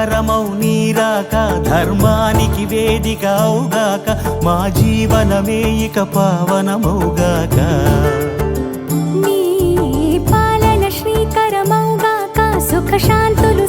శుభకరమౌ నీరాక ధర్మానికి వేదిక అవుగాక మా జీవనమే ఇక పావనమౌగాక నీ పాలన శ్రీకరమౌగాక సుఖ శాంతులు